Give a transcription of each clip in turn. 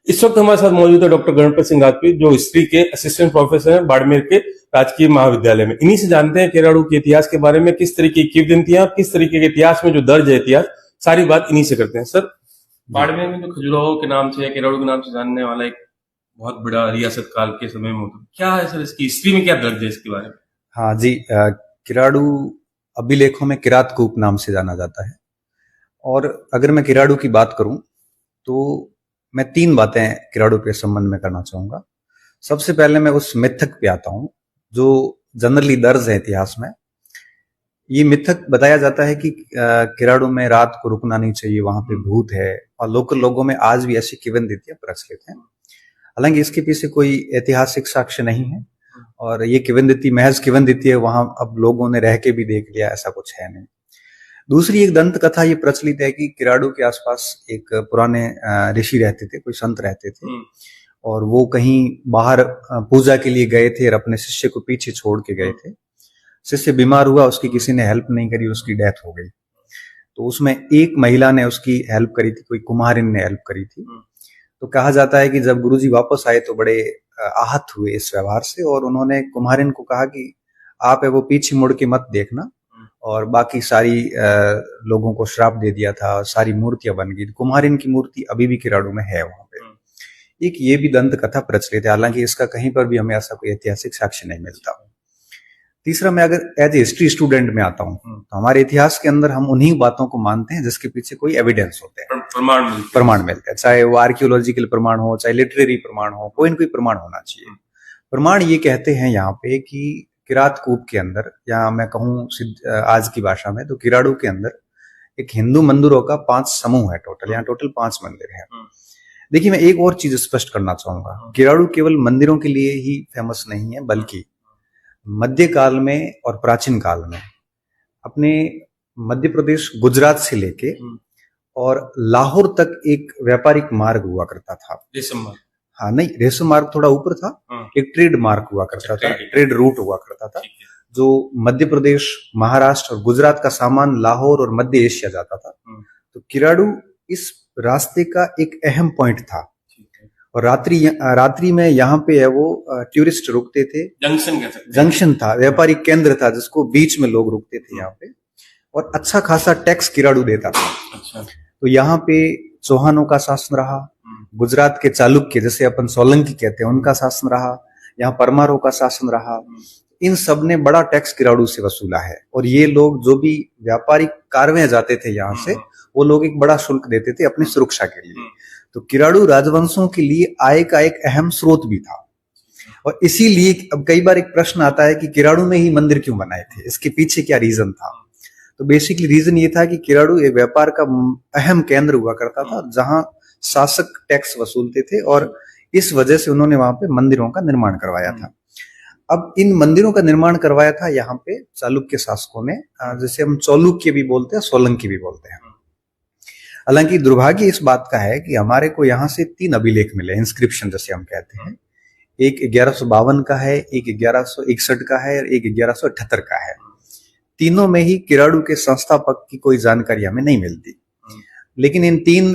इस वक्त हमारे साथ मौजूद है डॉक्टर गणपत सिंह राजपूत, जो हिस्ट्री के असिस्टेंट प्रोफेसर हैं बाड़मेर के राजकीय महाविद्यालय में। इन्हीं से जानते हैं किराड़ू के इतिहास के बारे में, किस तरीके की किंवदंतियां और किस तरीके के इतिहास में जो दर्ज है इतिहास, सारी बात इन्हीं से करते हैं। सर, बाड़मेर में जो खजुराहो के नाम से या किराड़ू के नाम से जानने वाला एक बहुत बड़ा रियासत काल के समय में होता, क्या है सर इसकी हिस्ट्री में, क्या दर्ज है इसके बारे में? हाँ जी, किराड़ू अभिलेखों में किरातकूप नाम से जाना जाता है। और अगर मैं किराड़ू की बात करूं तो मैं 3 बातें किराड़ू के संबंध में करना चाहूंगा। सबसे पहले मैं उस मिथक पे आता हूं जो जनरली दर्ज है इतिहास में। ये मिथक बताया जाता है कि किराड़ू में रात को रुकना नहीं चाहिए, वहां पे भूत है, और लोकल लोगों में आज भी ऐसी किंवदंतियां प्रचलित हैं। हालांकि इसके पीछे कोई ऐतिहासिक साक्ष्य नहीं है और ये किंवदंती महज किंवदंती है, वहां अब लोगों ने रह के भी देख लिया, ऐसा कुछ है नहीं। दूसरी एक दंत कथा ये प्रचलित है कि किराड़ू के आसपास एक पुराने ऋषि रहते थे, कोई संत रहते थे, और वो कहीं बाहर पूजा के लिए गए थे और अपने शिष्य को पीछे छोड़ के गए थे। शिष्य बीमार हुआ, उसकी किसी ने हेल्प नहीं करी, उसकी डेथ हो गई। तो उसमें एक महिला ने उसकी हेल्प करी थी, कोई कुम्हारिन ने हेल्प करी थी। तो कहा जाता है कि जब गुरुजी वापस आए तो बड़े आहत हुए इस व्यवहार से, और उन्होंने कुम्हारिन को कहा कि आप है वो पीछे मुड़ के मत देखना, और बाकी सारी लोगों को श्राप दे दिया था, सारी मूर्तियां बन गई। कुम्हारिन की मूर्ति अभी भी किराड़ू में है वहां पे। एक ये भी दंत कथा प्रचलित है, हालांकि इसका कहीं पर भी हमें ऐसा कोई ऐतिहासिक साक्ष्य नहीं मिलता। तीसरा, मैं अगर एज ए हिस्ट्री स्टूडेंट में आता हूँ तो हमारे इतिहास के अंदर हम उन्हीं बातों को मानते हैं जिसके पीछे कोई एविडेंस होते हैं, प्रमाण मिलते हैं। चाहे वो आर्कियोलॉजिकल प्रमाण हो, चाहे लिटरेरी प्रमाण हो, कोई न कोई प्रमाण होना चाहिए। प्रमाण ये कहते हैं यहाँ पे कि किरातकूप के अंदर, या मैं कहूँ आज की भाषा में तो किराड़ू के अंदर एक हिंदू मंदिरों का 5 समूह है टोटल। यहाँ टोटल 5 मंदिर है। देखिए, मैं एक और चीज स्पष्ट करना चाहूंगा, किराड़ू केवल मंदिरों के लिए ही फेमस नहीं है, बल्कि मध्यकाल में और प्राचीन काल में अपने मध्य प्रदेश, गुजरात से लेके और लाहौर तक एक व्यापारिक मार्ग हुआ करता था। हाँ नहीं, रेशम मार्ग थोड़ा ऊपर था। एक ट्रेड मार्ग हुआ करता था, ट्रेड रूट हुआ करता था, जो मध्य प्रदेश, महाराष्ट्र और गुजरात का सामान लाहौर और मध्य एशिया जाता था। तो किराड़ू इस रास्ते का एक अहम पॉइंट था, और रात्रि में यहाँ पे है वो टूरिस्ट रुकते थे। जंक्शन था, व्यापारिक केंद्र था, जिसको बीच में लोग रुकते थे यहाँ पे, और अच्छा खासा टैक्स किराड़ू देता था। अच्छा। तो यहाँ पे चौहानों का शासन रहा, गुजरात के चालुक्य, जैसे अपन सोलंकी कहते हैं, उनका शासन रहा, यहाँ परमारों का शासन रहा। इन सब ने बड़ा टैक्स किराड़ू से वसूला है, और ये लोग जो भी व्यापारिक कार्य जाते थे यहाँ से, वो लोग एक बड़ा शुल्क देते थे अपनी सुरक्षा के लिए। तो किराड़ू राजवंशों के लिए आय का एक अहम स्रोत भी था, और इसीलिए अब कई बार एक प्रश्न आता है कि किराड़ू में ही मंदिर क्यों बनाए थे, इसके पीछे क्या रीजन था। तो बेसिकली रीजन ये था कि किराड़ू एक व्यापार का अहम केंद्र हुआ करता था, जहां शासक टैक्स वसूलते थे, और इस वजह से उन्होंने वहां पे मंदिरों का निर्माण करवाया था। अब इन मंदिरों का निर्माण करवाया था यहाँ पे चालुक्य शासकों ने, जैसे हम चालुक्य भी बोलते हैं, सोलंकी भी बोलते हैं। हालांकि दुर्भाग्य इस बात का है कि हमारे को यहाँ से 3 अभिलेख मिले, इंस्क्रिप्शन जैसे हम कहते हैं। एक 1152 का है, एक 1161 का है, और एक 1178 का है। तीनों में ही किराड़ू के संस्थापक की कोई जानकारी हमें नहीं मिलती, लेकिन इन 3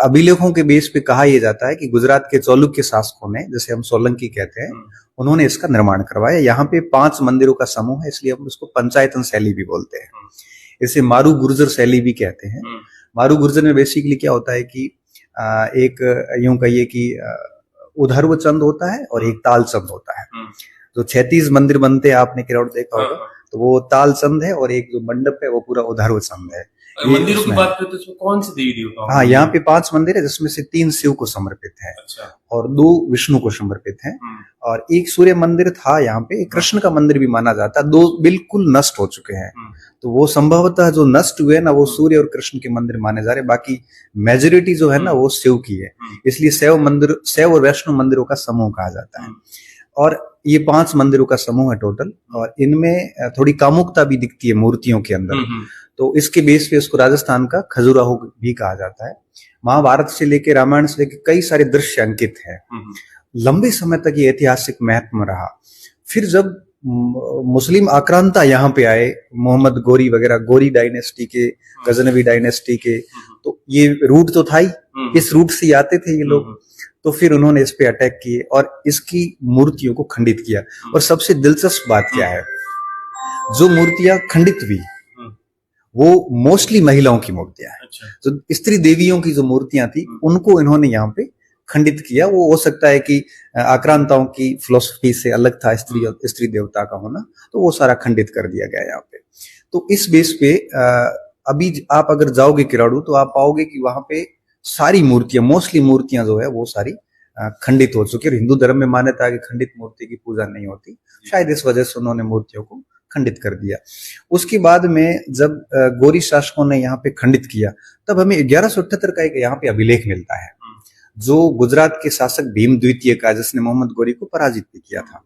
अभिलेखों के बेस पे कहा यह जाता है कि गुजरात के चालुक्य शासकों ने, जैसे हम सोलंकी कहते हैं, उन्होंने इसका निर्माण करवाया। यहाँ पे 5 मंदिरों का समूह है, इसलिए हम उसको पंचायतन शैली भी बोलते हैं। इसे मारू गुर्जर शैली भी कहते हैं। मारू गुर्जर में बेसिकली क्या होता है कि एक यूं कहिए कि उधर्व चंद होता है और एक ताल चंद होता है। जो 36 मंदिर बनते हैं, आपने किराड़ू देखा होगा, तो वो ताल चंद है, और एक जो मंडप है वो पूरा उधर्व चंद है। मंदिरों की बात करते हैं तो कौन से देवी देवता? हाँ, यहाँ पे 5 मंदिर है, जिसमें से 3 शिव को समर्पित है। अच्छा। और 2 विष्णु को समर्पित है, और एक सूर्य मंदिर था यहाँ पे, एक कृष्ण का मंदिर भी माना जाता है। 2 बिल्कुल नष्ट हो चुके हैं, तो वो संभवतः जो नष्ट हुए ना, वो सूर्य और कृष्ण के मंदिर माने जा रहे, बाकी मेजोरिटी जो है ना वो शिव की है। इसलिए शैव और वैष्णव मंदिरों का समूह कहा जाता है। और ये 5 मंदिरों का समूह है टोटल, और इनमें थोड़ी कामुकता भी दिखती है मूर्तियों के अंदर। तो इसके बेस पे इसको राजस्थान का खजुराहो भी कहा जाता है। महाभारत से लेके, रामायण से लेके कई सारे दृश्य अंकित है। लंबे समय तक ये ऐतिहासिक महत्व रहा। फिर जब मुस्लिम आक्रांता यहाँ पे आए, मोहम्मद गोरी वगैरह, गोरी डायनेस्टी के, गजनवी डायनेस्टी के, तो ये रूट तो था ही, इस रूट से आते थे ये लोग। तो फिर उन्होंने इस पे अटैक किए और इसकी मूर्तियों को खंडित किया। और सबसे दिलचस्प बात क्या है, जो मूर्तियां खंडित हुई वो मोस्टली महिलाओं की मूर्तियां हैं। अच्छा। तो स्त्री देवियों की जो मूर्तियां थी उनको इन्होंने यहाँ पे खंडित किया। वो हो सकता है कि आक्रांताओं की फिलोसफी से अलग था स्त्री देवता का होना, तो वो सारा खंडित कर दिया गया यहाँ पे। तो इस बेस पे अभी आप अगर जाओगे किराड़ू तो आप पाओगे कि वहां पे सारी मूर्तियां, मोस्टली मूर्तियां जो है वो सारी खंडित हो चुकी है। हिंदू धर्म में मान्यता है कि खंडित मूर्ति की पूजा नहीं होती, शायद इस वजह से उन्होंने मूर्तियों को खंडित कर दिया। उसके बाद में जब गौरी शासकों ने यहाँ पे खंडित किया, तब हमें 1178 का एक यहाँ पे अभिलेख मिलता है, जो गुजरात के शासक भीम द्वितीय का, जिसने मोहम्मद गौरी को पराजित भी किया था।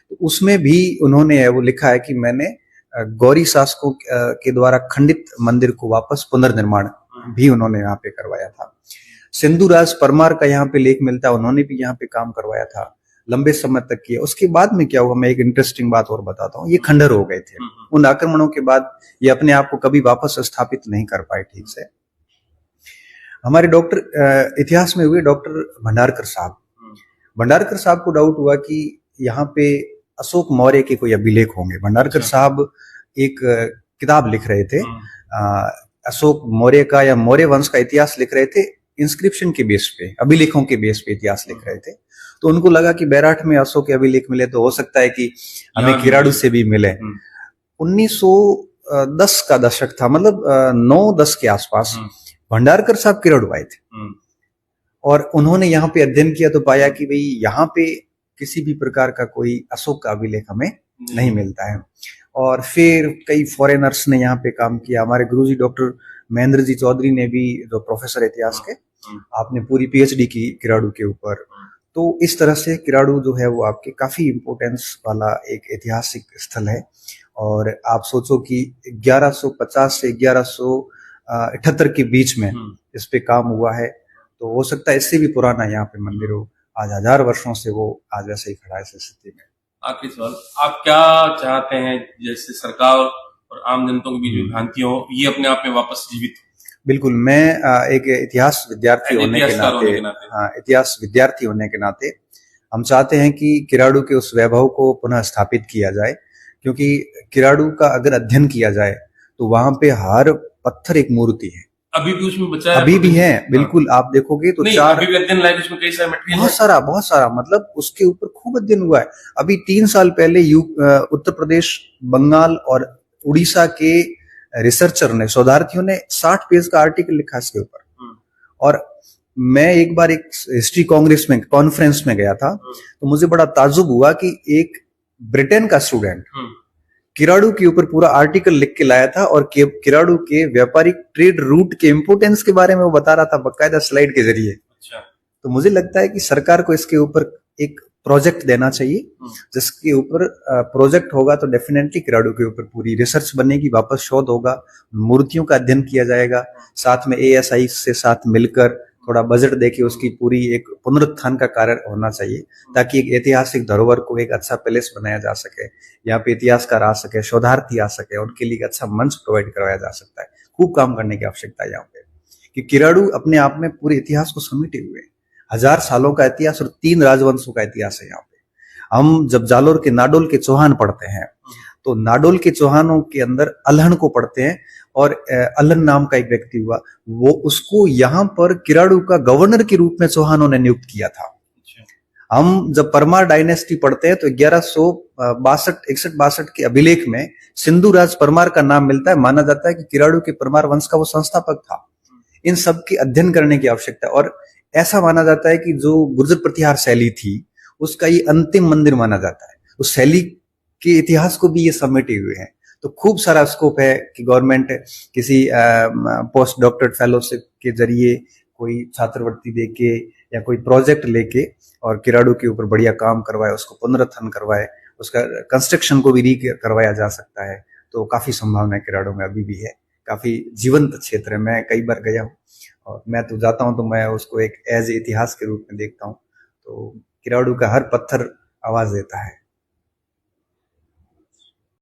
तो उसमें भी उन्होंने वो लिखा है कि मैंने गौरी शासकों के द्वारा खंडित मंदिर को वापस पुनर्निर्माण भी उन्होंने यहाँ पे करवाया था। सिंधुराज परमार का यहाँ पे लेख मिलता है, उन्होंने भी यहाँ पे काम करवाया था, लंबे समय तक किया। उसके बाद में क्या हुआ, मैं एक इंटरेस्टिंग बात और बताता हूँ। ये खंडर हो गए थे। उन आक्रमणों के बाद ये अपने आप को कभी वापस स्थापित नहीं कर पाए ठीक से। हमारे डॉक्टर इतिहास में हुए डॉक्टर भंडारकर साहब को डाउट हुआ कि यहाँ पे अशोक मौर्य के कोई अभिलेख होंगे। भंडारकर साहब एक किताब लिख रहे थे, अशोक मौर्य का या मौर्य वंश का इतिहास लिख रहे थे, इंस्क्रिप्शन के बेस पे, अभिलेखों के बेस पे इतिहास लिख रहे थे। तो उनको लगा कि बैराठ में अशोक के अभिलेख मिले तो हो सकता है कि हमें किराड़ू से भी मिले। 1910 का दशक था, मतलब 9-10 के आसपास भंडारकर साहब किराड़ू आए थे और उन्होंने यहाँ पे अध्ययन किया तो पाया कि भाई यहाँ पे किसी भी प्रकार का कोई अशोक का अभिलेख हमें नहीं मिलता है। और फिर कई फॉरेनर्स ने यहाँ पे काम किया। हमारे गुरुजी डॉक्टर महेंद्र जी चौधरी ने भी, जो प्रोफेसर इतिहास के, आपने पूरी पीएचडी की किराड़ू के ऊपर। तो इस तरह से किराड़ू जो है वो आपके काफी इंपोर्टेंस वाला एक ऐतिहासिक स्थल है। और आप सोचो कि 1150 से 1178 के बीच में इस पे काम हुआ है, तो हो सकता है इससे भी पुराना यहाँ पे मंदिर हो। आज 1000 वर्षों से वो आज वैसे ही खड़ा है इस स्थिति में। आखिरी सवाल, आप क्या चाहते हैं जैसे सरकार और आम जनता के बीच जो भ्रांतियां हो ये अपने आप में वापस जीवित? बिल्कुल, मैं एक इतिहास विद्यार्थी होने के नाते हम चाहते हैं कि किराड़ू के उस वैभव को पुनः स्थापित किया जाए, क्योंकि किराड़ू का अगर अध्ययन किया जाए तो वहां पे हर पत्थर एक मूर्ति है। अभी भी उसमें बचा है? अभी भी है, बिल्कुल। आप देखोगे तो अभी भी अध्ययन लायक उसमें कई सारे मटेरियल बहुत सारा मतलब उसके ऊपर खूब अध्ययन हुआ है। अभी 3 साल पहले उत्तर प्रदेश, बंगाल और उड़ीसा के रिसर्चर ने, शोधार्थियों ने 60 पेज का आर्टिकल लिखा इसके ऊपर। और मैं एक बार एक हिस्ट्री कॉन्फ्रेंस में गया था, तो मुझे बड़ा ताज्जुब हुआ कि एक ब्रिटेन का स्टूडेंट किराड़ू के ऊपर पूरा आर्टिकल लिख के लाया था और किराड़ू के व्यापारिक ट्रेड रूट के इंपोर्टेंस के बारे में वो बता रहा था बकायदा स्लाइड के जरिए। अच्छा। तो मुझे लगता है कि सरकार को इसके ऊपर एक प्रोजेक्ट देना चाहिए, जिसके ऊपर प्रोजेक्ट होगा तो डेफिनेटली किराड़ू के ऊपर पूरी रिसर्च बनेगी, वापस शोध होगा, मूर्तियों का अध्ययन किया जाएगा, साथ में ASI से साथ मिलकर थोड़ा बजट देके उसकी पूरी एक पुनरुत्थान का कार्य होना चाहिए, ताकि एक ऐतिहासिक धरोहर को एक अच्छा पैलेस बनाया जा सके, यहाँ पे इतिहासकार आ सके, शोधार्थी आ सके, उनके लिए एक अच्छा मंच प्रोवाइड करवाया जा सकता है। खूब काम करने की आवश्यकता है यहाँ पे, कि किराड़ू अपने आप में पूरे इतिहास को समेटे हुए 1000 सालों का इतिहास और 3 राजवंशों का इतिहास है यहाँ पे। हम जब जालोर के नाडोल के चौहान पढ़ते हैं तो नाडोल के चौहानों के अंदर अल्हण को पढ़ते हैं, और अल्हण नाम का एक व्यक्ति हुआ, वो उसको यहाँ पर किराड़ू का गवर्नर के रूप में चौहानों ने नियुक्त किया था। हम जब परमार डायनेस्टी पढ़ते हैं तो 1162 के अभिलेख में सिंधु राज परमार का नाम मिलता है। माना जाता है कि किराड़ू के परमार वंश का वो संस्थापक था। इन सब के अध्ययन करने की आवश्यकता है, और ऐसा माना जाता है कि जो गुर्जर प्रतिहार शैली थी उसका ये अंतिम मंदिर माना जाता है। उस शैली के इतिहास को भी ये समेटे हुए हैं। तो खूब सारा स्कोप है कि गवर्नमेंट किसी पोस्ट डॉक्टरेट फेलोशिप के जरिए कोई छात्रवृत्ति देके या कोई प्रोजेक्ट लेके और किराड़ू के ऊपर बढ़िया काम करवाए, उसको पुनरुत्थान करवाए, उसका कंस्ट्रक्शन को भी करवाया जा सकता है। तो काफी संभावना किराड़ू में अभी भी है, काफी जीवंत क्षेत्र है। मैं कई बार गया हूँ और मैं तो जाता हूँ तो मैं उसको एक एज इतिहास के रूप में देखता हूँ। तो किराड़ू का हर पत्थर आवाज देता है।